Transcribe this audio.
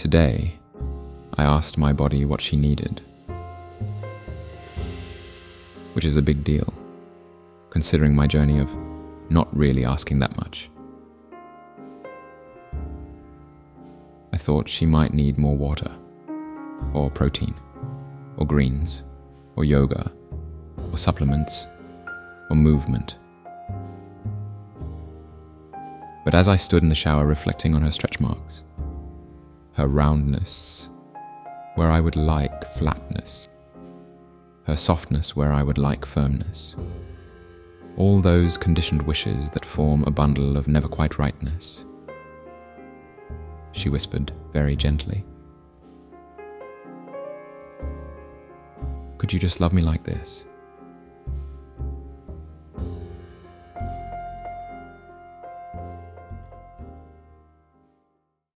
Today, I asked my body what she needed, which is a big deal, considering my journey of not really asking that much. I thought she might need more water, or protein, or greens, or yoga, or supplements, or movement. But as I stood in the shower reflecting on her stretch marks, her roundness where I would like flatness, her softness where I would like firmness, all those conditioned wishes that form a bundle of never quite rightness, she whispered very gently, "Could you just love me like this?